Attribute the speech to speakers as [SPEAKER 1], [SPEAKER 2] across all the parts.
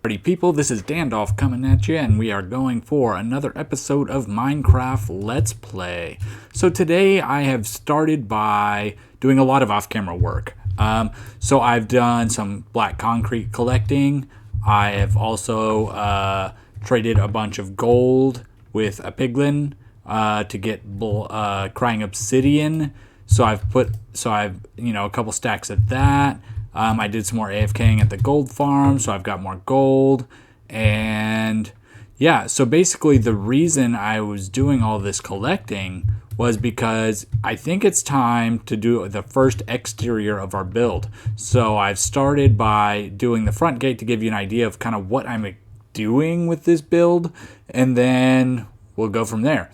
[SPEAKER 1] Party people, this is Dandolf coming at you, and we are going for another episode of Minecraft Let's Play. So today I have started by doing a lot of off-camera work. So I've done some black concrete collecting. I have also traded a bunch of gold with a piglin to get crying obsidian. So I've a couple stacks of that. I did some more AFKing at the gold farm, so I've got more gold. And yeah, so basically the reason I was doing all this collecting was because I think it's time to do the first exterior of our build. So I've started by doing the front gate to give you an idea of kind of what I'm doing with this build, and then we'll go from there.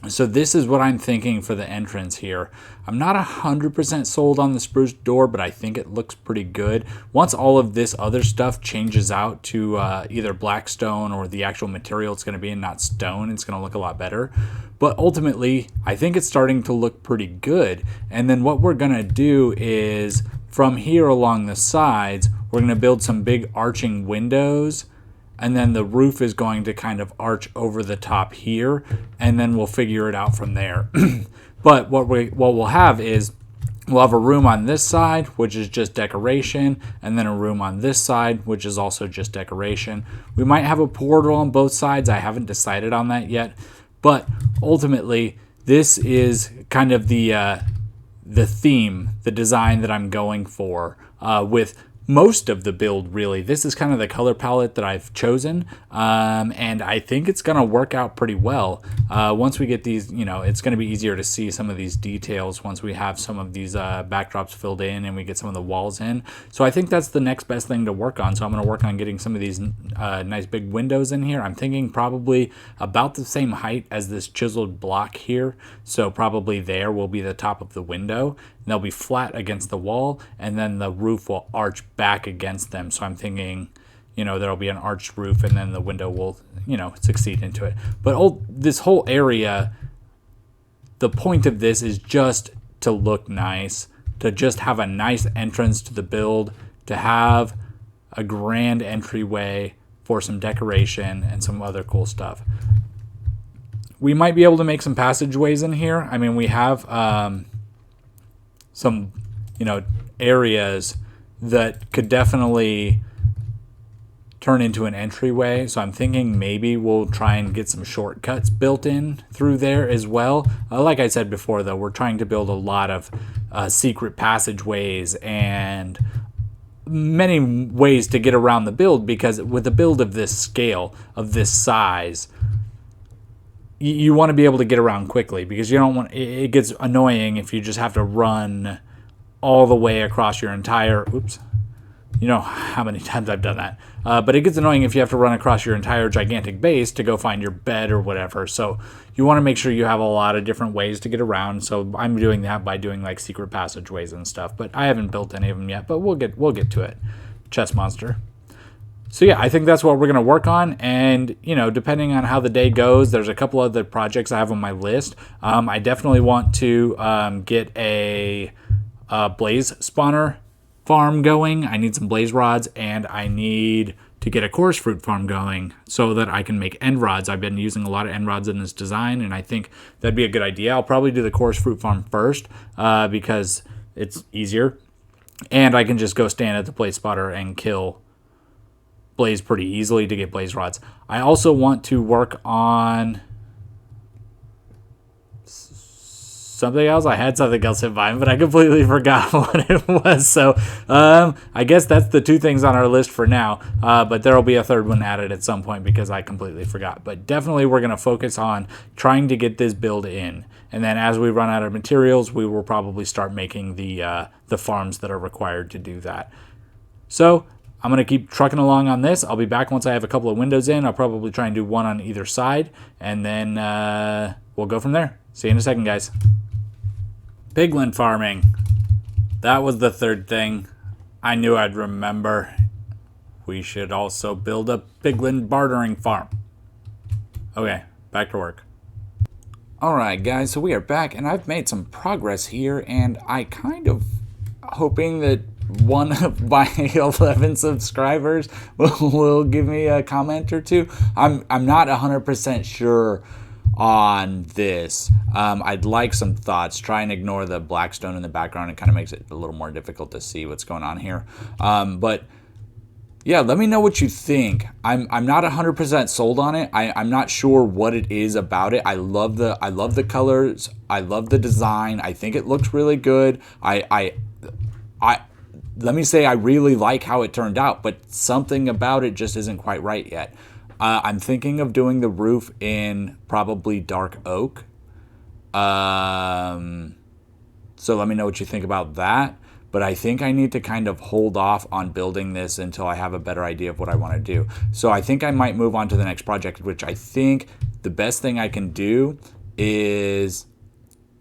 [SPEAKER 1] So this is what I'm thinking for the entrance here. I'm not 100% sold on the spruce door, but I think it looks pretty good. Once all of this other stuff changes out to either black stone or the actual material it's going to be and not stone, it's going to look a lot better. But ultimately, I think it's starting to look pretty good. And then what we're going to do is from here along the sides, we're going to build some big arching windows. And then the roof is going to kind of arch over the top here, and then we'll figure it out from there. But what we'll have is we'll have a room on this side, which is just decoration, and then a room on this side, which is also just decoration. We might have a portal on both sides. I haven't decided on that yet, but ultimately this is kind of the theme, the design that I'm going for with most of the build, really. This is kind of the color palette that I've chosen, and I think it's going to work out pretty well. Once we get these, it's going to be easier to see some of these details once we have some of these backdrops filled in and we get some of the walls in. So I think that's the next best thing to work on. So I'm going to work on getting some of these nice big windows in here. I'm thinking probably about the same height as this chiseled block here. So probably there will be the top of the window. And they'll be flat against the wall, and then the roof will arch back against them. So I'm thinking, there'll be an arched roof, and then the window will, succeed into it. But this whole area, the point of this is just to look nice, to just have a nice entrance to the build, to have a grand entryway for some decoration and some other cool stuff. We might be able to make some passageways in here. I mean, we have some, areas that could definitely turn into an entryway. So I'm thinking maybe we'll try and get some shortcuts built in through there as well. Like I said before, though, we're trying to build a lot of secret passageways and many ways to get around the build, because with a build of this scale, of this size, you want to be able to get around quickly, because you don't want, it gets annoying if you just have to run all the way across your entire, you know how many times I've done that. But it gets annoying if you have to run across your entire gigantic base to go find your bed or whatever. So you want to make sure you have a lot of different ways to get around. So I'm doing that by doing like secret passageways and stuff, but I haven't built any of them yet, but we'll get to it. Chest monster. So yeah, I think that's what we're going to work on, and depending on how the day goes, there's a couple other projects I have on my list. I definitely want to get a blaze spawner farm going. I need some blaze rods, and I need to get a chorus fruit farm going so that I can make end rods. I've been using a lot of end rods in this design, and I think that'd be a good idea. I'll probably do the chorus fruit farm first because it's easier, and I can just go stand at the blaze spotter and kill blaze pretty easily to get blaze rods. I also want to work on something else. I had something else in mind, but I completely forgot what it was. So I guess that's the two things on our list for now. But there will be a third one added at some point because I completely forgot. But definitely we're going to focus on trying to get this build in. And then as we run out of materials, we will probably start making the farms that are required to do that. So I'm going to keep trucking along on this. I'll be back once I have a couple of windows in. I'll probably try and do one on either side, and then we'll go from there. See you in a second, guys. Piglin farming. That was the third thing I knew I'd remember. We should also build a piglin bartering farm. Okay, back to work. Alright guys, so we are back, and I've made some progress here, and I kind of hoping that one of my 11 subscribers will give me a comment or two. I'm not 100% sure on this. I'd like some thoughts. Try and ignore the black stone in the background. It kind of makes it a little more difficult to see what's going on here. But yeah, let me know what you think. I'm not 100% sold on it. I'm not sure what it is about it. I love the colors. I love the design. I think it looks really good. I let me say I really like how it turned out, but something about it just isn't quite right yet. I'm thinking of doing the roof in probably dark oak. So let me know what you think about that. But I think I need to kind of hold off on building this until I have a better idea of what I want to do. So I think I might move on to the next project, which I think the best thing I can do is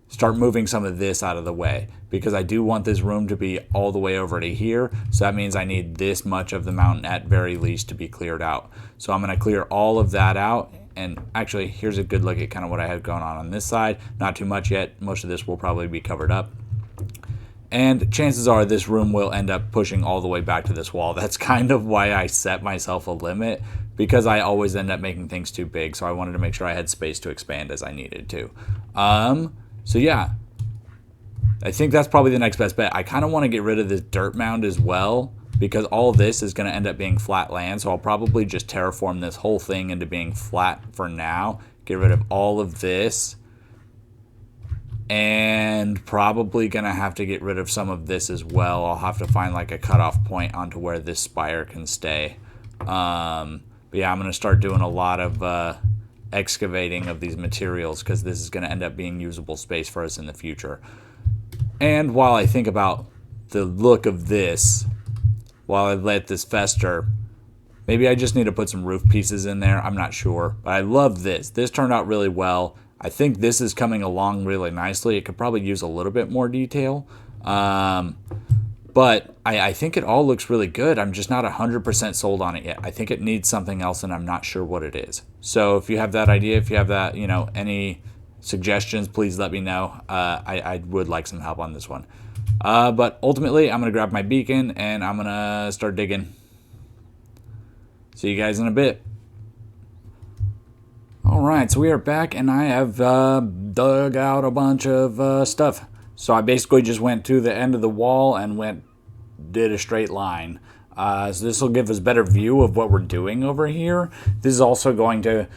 [SPEAKER 1] start moving some of this out of the way, because I do want this room to be all the way over to here. So that means I need this much of the mountain at very least to be cleared out. So I'm going to clear all of that out. And actually, here's a good look at kind of what I have going on this side. Not too much yet. Most of this will probably be covered up. And chances are this room will end up pushing all the way back to this wall. That's kind of why I set myself a limit, because I always end up making things too big. So I wanted to make sure I had space to expand as I needed to. So yeah, I think that's probably the next best bet. I kind of want to get rid of this dirt mound as well, because all of this is going to end up being flat land. So I'll probably just terraform this whole thing into being flat for now. Get rid of all of this. And probably going to have to get rid of some of this as well. I'll have to find like a cutoff point onto where this spire can stay. But yeah, I'm going to start doing a lot of excavating of these materials, because this is going to end up being usable space for us in the future. And while I think about the look of this, while I let this fester, maybe I just need to put some roof pieces in there. I'm not sure. But I love this. This turned out really well. I think this is coming along really nicely. It could probably use a little bit more detail. But I think it all looks really good. I'm just not 100% sold on it yet. I think it needs something else, and I'm not sure what it is. So if you have that idea, if you have that, any suggestions, please let me know. I would like some help on this one. But ultimately, I'm going to grab my beacon, and I'm going to start digging. See you guys in a bit. Alright, so we are back, and I have dug out a bunch of stuff. So I basically just went to the end of the wall and did a straight line. So this will give us a better view of what we're doing over here. This is also going to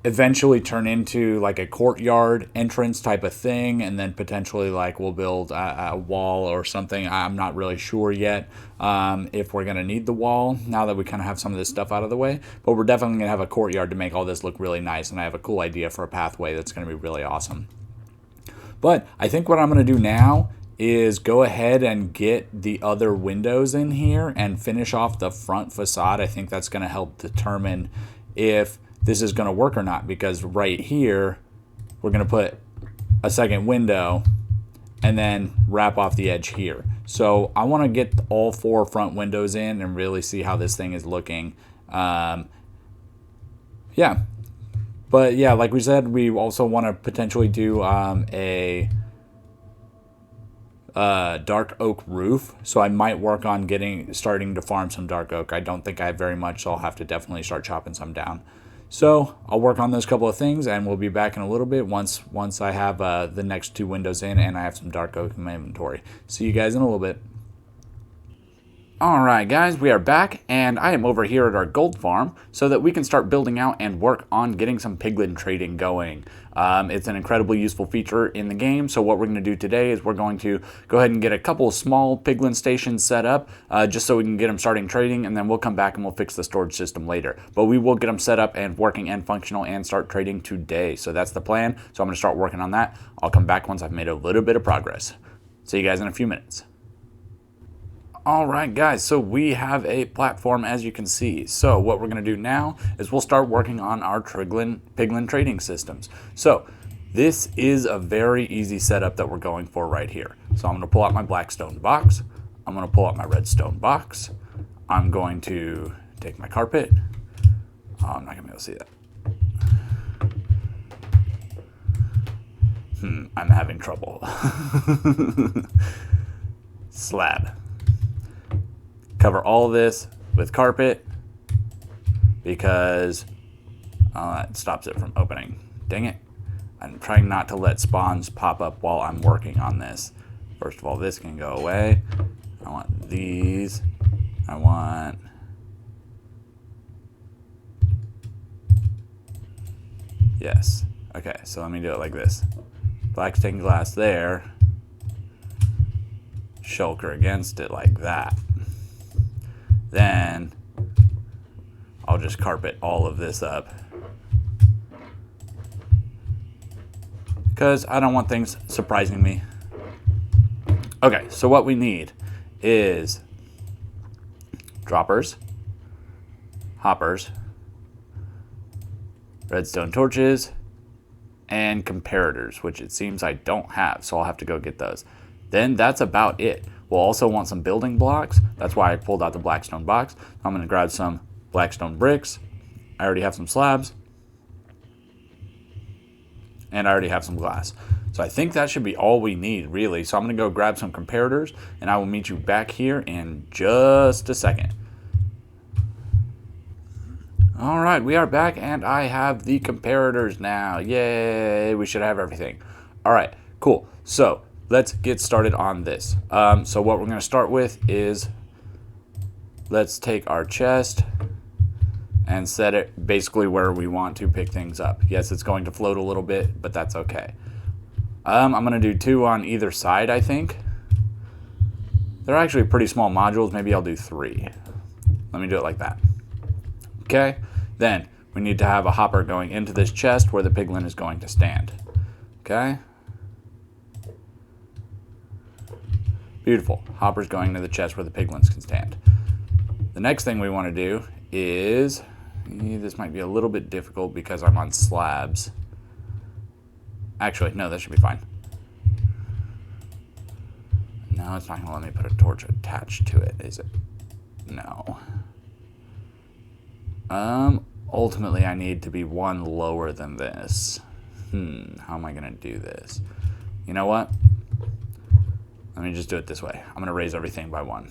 [SPEAKER 1] eventually turn into like a courtyard entrance type of thing, and then potentially like we'll build a wall or something. I'm not really sure yet if we're going to need the wall now that we kind of have some of this stuff out of the way, but we're definitely going to have a courtyard to make all this look really nice, and I have a cool idea for a pathway that's going to be really awesome. But I think what I'm going to do now is go ahead and get the other windows in here and finish off the front facade. I think that's going to help determine if this is going to work or not, because right here we're going to put a second window and then wrap off the edge here. So I want to get all 4 front windows in and really see how this thing is looking. Yeah, but yeah, like we said, we also want to potentially do a dark oak roof. So I might work on starting to farm some dark oak. I don't think I have very much, so I'll have to definitely start chopping some down. So I'll work on those couple of things, and we'll be back in a little bit once I have the next 2 windows in and I have some dark oak in my inventory. See you guys in a little bit. Alright guys, we are back, and I am over here at our gold farm so that we can start building out and work on getting some piglin trading going. It's an incredibly useful feature in the game, so what we're going to do today is we're going to go ahead and get a couple of small piglin stations set up just so we can get them starting trading, and then we'll come back and we'll fix the storage system later. But we will get them set up and working and functional and start trading today. So that's the plan, so I'm going to start working on that. I'll come back once I've made a little bit of progress. See you guys in a few minutes. Alright guys, so we have a platform, as you can see. So what we're going to do now is we'll start working on our piglin trading systems. So this is a very easy setup that we're going for right here. So I'm going to pull out my black stone box. I'm going to pull out my red stone box. I'm going to take my carpet. Oh, I'm not going to be able to see that. I'm having trouble. Slab. Cover all of this with carpet because that stops it from opening. Dang it. I'm trying not to let spawns pop up while I'm working on this. First of all, this can go away. I want these. I want... Yes. Okay, so let me do it like this. Black stained glass there. Shulker against it like that. Then I'll just carpet all of this up, because I don't want things surprising me. Okay, so what we need is droppers, hoppers, redstone torches, and comparators, which it seems I don't have, so I'll have to go get those. Then that's about it. We'll also want some building blocks. That's why I pulled out the blackstone box. I'm going to grab some blackstone bricks. I already have some slabs. And I already have some glass. So I think that should be all we need, really. So I'm going to go grab some comparators, and I will meet you back here in just a second. All right, we are back, and I have the comparators now. Yay, we should have everything. All right, cool. So let's get started on this. So what we're going to start with is, let's take our chest and set it basically where we want to pick things up. Yes, it's going to float a little bit, but that's okay. I'm going to do 2 on either side, I think. They're actually pretty small modules. Maybe I'll do 3. Let me do it like that. Okay, then we need to have a hopper going into this chest where the piglin is going to stand. Okay. Beautiful. Hopper's going into the chest where the piglins can stand. The next thing we want to do is, this might be a little bit difficult because I'm on slabs. Actually, no, that should be fine. No, it's not going to let me put a torch attached to it, is it? No. Ultimately, I need to be 1 lower than this. How am I going to do this? You know what? Let me just do it this way. I'm going to raise everything by 1.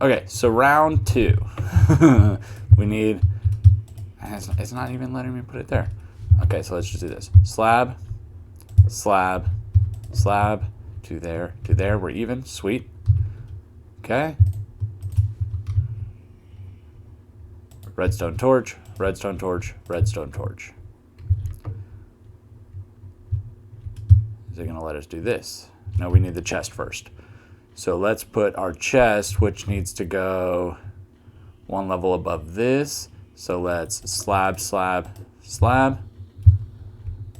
[SPEAKER 1] Okay, so round 2. We need... It's not even letting me put it there. Okay, so let's just do this. Slab, slab, slab, to there, to there. We're even. Sweet. Okay. Redstone torch, redstone torch, redstone torch. Is it going to let us do this? No, we need the chest first. So let's put our chest, which needs to go 1 level above this. So let's slab, slab, slab,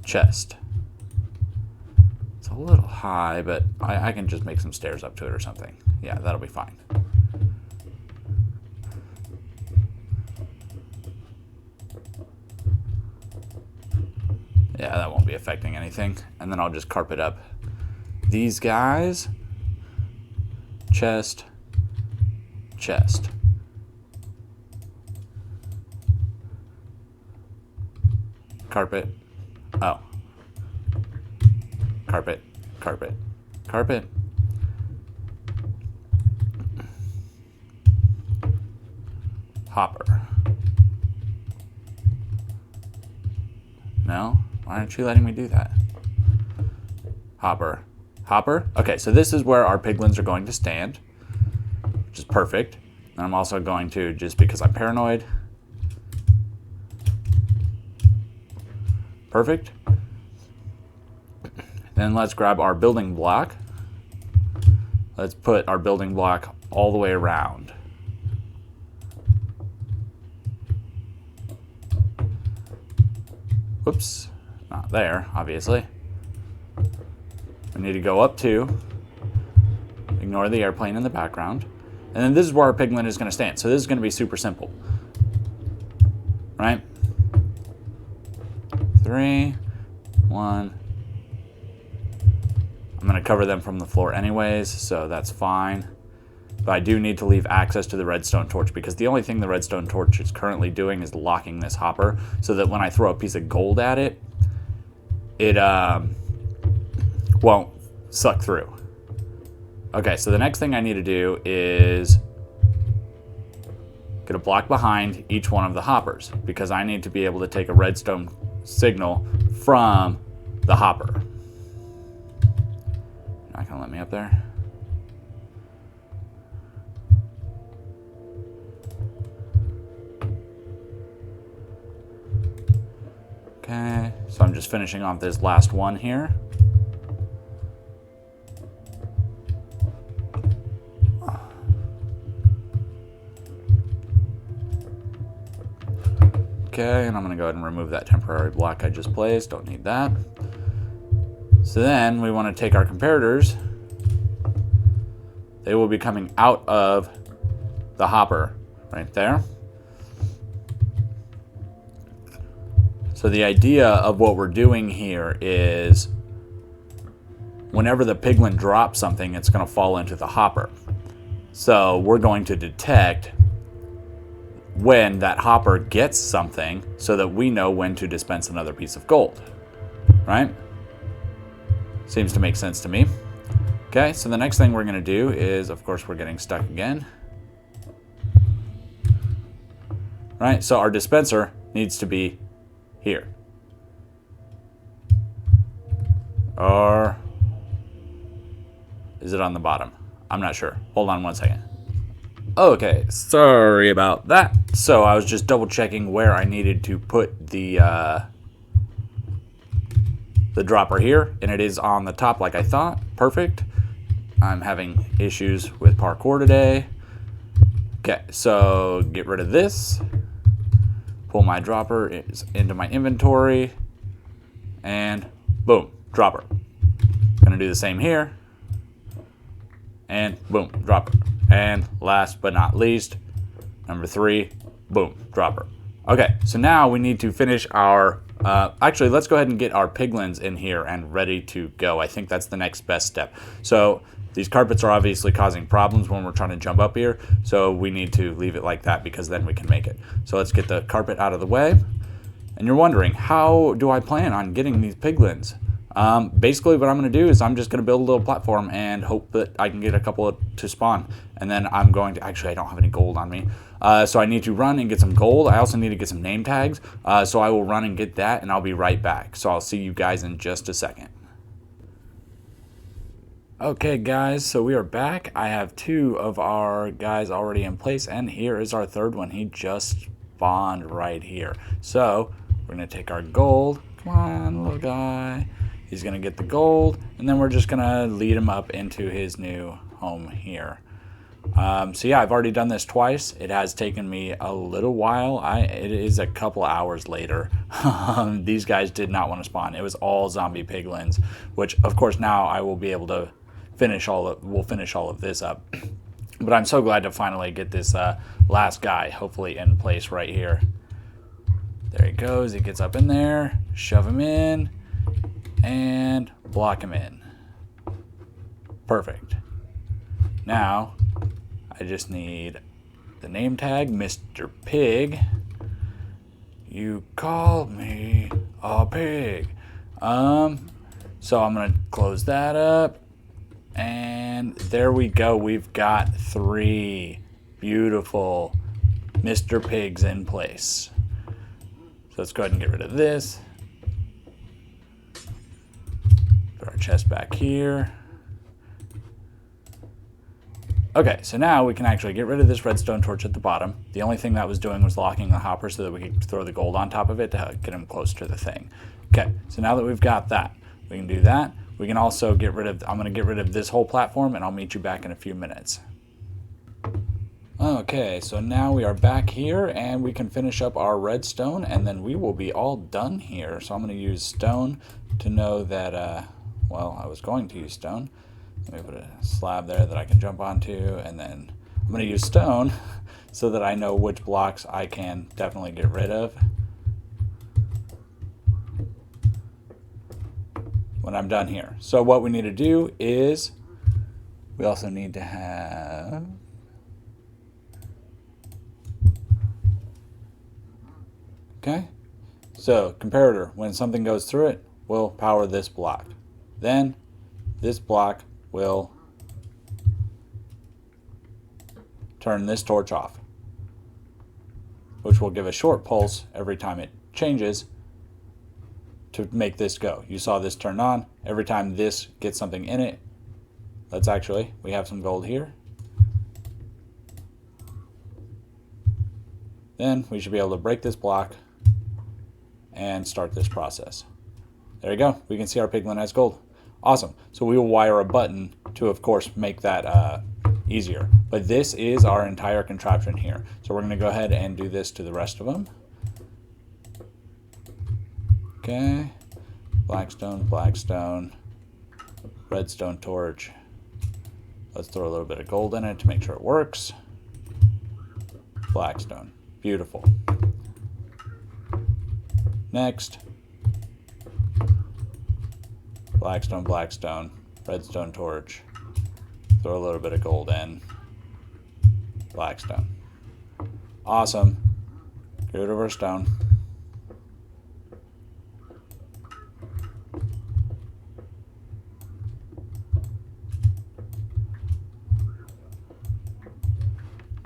[SPEAKER 1] chest. It's a little high, but I can just make some stairs up to it or something. Yeah, that'll be fine. Yeah, that won't be affecting anything. And then I'll just carpet up these guys. Chest, chest. Carpet. Oh. Carpet, carpet, carpet. Hopper. No? Why aren't you letting me do that? Hopper. Hopper. Okay, so this is where our piglins are going to stand, which is perfect. And I'm also going to, just because I'm paranoid. Perfect. Then let's grab our building block. Let's put our building block all the way around. Whoops. Not there, obviously. We need to go up 2. Ignore the airplane in the background. And then this is where our piglin is going to stand. So this is going to be super simple. Right? 3, 1. I'm going to cover them from the floor anyways, so that's fine. But I do need to leave access to the redstone torch, because the only thing the redstone torch is currently doing is locking this hopper, so that when I throw a piece of gold at it, it won't suck through. Okay, so the next thing I need to do is get a block behind each one of the hoppers, because I need to be able to take a redstone signal from the hopper. Not gonna let me up there. Okay, so I'm just finishing off this last one here. Okay, and I'm going to go ahead and remove that temporary block I just placed. Don't need that. So then we want to take our comparators. They will be coming out of the hopper right there. So the idea of what we're doing here is whenever the piglin drops something, it's going to fall into the hopper. So we're going to detect when that hopper gets something so that we know when to dispense another piece of gold, right? Seems to make sense to me. Okay, so the next thing we're going to do is, of course, we're getting stuck again. Right, so our dispenser needs to be here. Or is it on the bottom? I'm not sure. Hold on one second. Okay, sorry about that. So I was just double checking where I needed to put the dropper here, and it is on the top like I thought. Perfect. I'm having issues with parkour today. Okay, so get rid of this. Pull my dropper into my inventory, and boom, dropper. Gonna do the same here, and boom, dropper. And last but not least, number 3, boom, dropper. Okay, so now we need to finish our, actually, let's go ahead and get our piglins in here and ready to go. I think that's the next best step. So these carpets are obviously causing problems when we're trying to jump up here, so we need to leave it like that, because then we can make it. So let's get the carpet out of the way. And you're wondering, how do I plan on getting these piglins? Basically what I'm going to do is I'm just going to build a little platform and hope that I can get a couple to spawn. And then I'm going to, actually I don't have any gold on me. So I need to run and get some gold. I also need to get some name tags. So I will run and get that, and I'll be right back. So I'll see you guys in just a second. Okay guys, so we are back. I have 2 of our guys already in place, and here is our 3rd one. He just spawned right here. So we're going to take our gold. Come on, little guy. He's going to get the gold, and then we're just going to lead him up into his new home here. So yeah, I've already done this twice. It has taken me a little while. It is a couple hours later. These guys did not want to spawn. It was all zombie piglins, which of course now I will be able to finish all of this up. But I'm so glad to finally get this last guy hopefully in place right here. There he goes. He gets up in there, shove him in, and block him in. Perfect. Now I just need the name tag, Mr. Pig. You called me a pig. So I'm gonna close that up, and there we go. We've got 3 beautiful Mr. Pigs in place. So let's go ahead and get rid of this. Put our chest back here. Okay, so now we can actually get rid of this redstone torch at the bottom. The only thing that was doing was locking the hopper so that we could throw the gold on top of it to get him close to the thing. Okay, so now that we've got that, we can do that. We can also get rid of, I'm going to get rid of this whole platform, and I'll meet you back in a few minutes. Okay, so now we are back here, and we can finish up our redstone, and then we will be all done here. So I'm going to use stone to know that, well, I was going to use stone. Let me put a slab there that I can jump onto, and then I'm going to use stone so that I know which blocks I can definitely get rid of when I'm done here. So what we need to do is we also need to have Okay, so comparator, when something goes through it, will power this block. Then this block will turn this torch off, which will give a short pulse every time it changes to make this go. You saw this turn on. Every time this gets something in it, we have some gold here. Then we should be able to break this block and start this process. There you go. We can see our piglin has gold. Awesome. So we will wire a button to, of course, make that easier. But this is our entire contraption here. So we're going to go ahead and do this to the rest of them. Okay. Blackstone, blackstone, redstone torch. Let's throw a little bit of gold in it to make sure it works. Blackstone. Beautiful. Next. Blackstone, blackstone, redstone torch. Throw a little bit of gold in. Blackstone. Awesome. Get rid of our stone.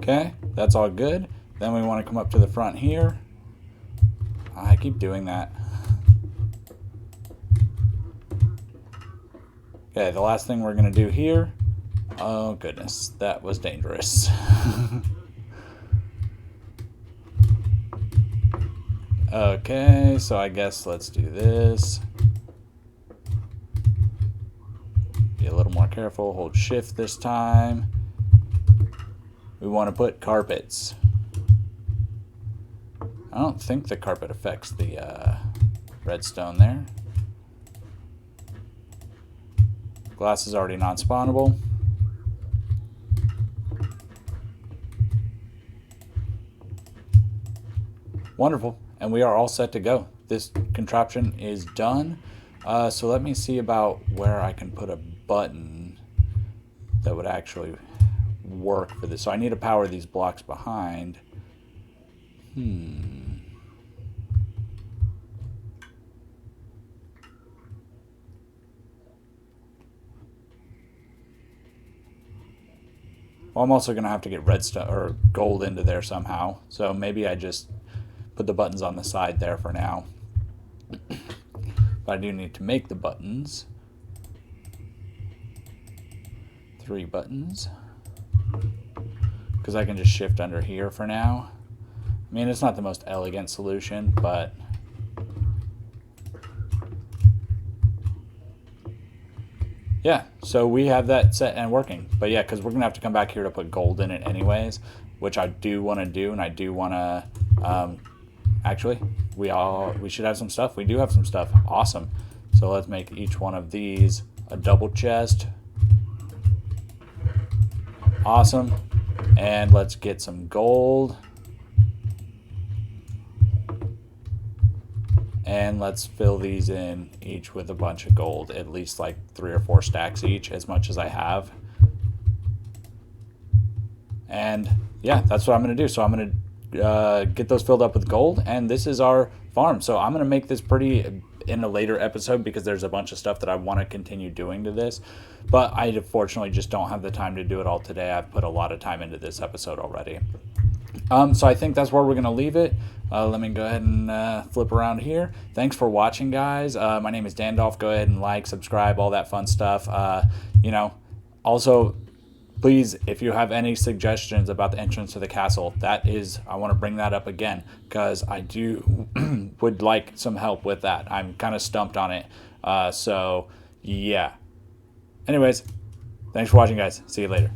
[SPEAKER 1] Okay, that's all good. Then we want to come up to the front here. I keep doing that. Okay, the last thing we're going to do here. Oh goodness, that was dangerous. Okay, so I guess let's do this. Be a little more careful, hold shift this time. We want to put carpets. I don't think the carpet affects the redstone there. Glass is already non-spawnable. Wonderful, and we are all set to go. This contraption is done. So let me see about where I can put a button that would actually work for this. So I need to power these blocks behind. Well, I'm also going to have to get redstone or gold into there somehow. So maybe I just put the buttons on the side there for now. But I do need to make the buttons. 3 buttons. Because I can just shift under here for now. I mean, it's not the most elegant solution, but yeah, so we have that set and working. But yeah, because we're going to have to come back here to put gold in it anyways, which I do want to do, and I do want to, actually, we should have some stuff. We do have some stuff. Awesome. So let's make each one of these a double chest. Awesome. And let's get some gold. And let's fill these in each with a bunch of gold, at least like 3 or 4 stacks each, as much as I have. And yeah, that's what I'm going to do. So I'm going to get those filled up with gold, and this is our farm. So I'm going to make this pretty in a later episode because there's a bunch of stuff that I want to continue doing to this. But I unfortunately just don't have the time to do it all today. I've put a lot of time into this episode already. So I think that's where we're going to leave it. Let me go ahead and flip around here. Thanks for watching, guys. My name is Dandolph. Go ahead and like, subscribe, all that fun stuff. Also, please, if you have any suggestions about the entrance to the castle, I want to bring that up again because I do would like some help with that. I'm kind of stumped on it. So, yeah. Anyways, thanks for watching, guys. See you later.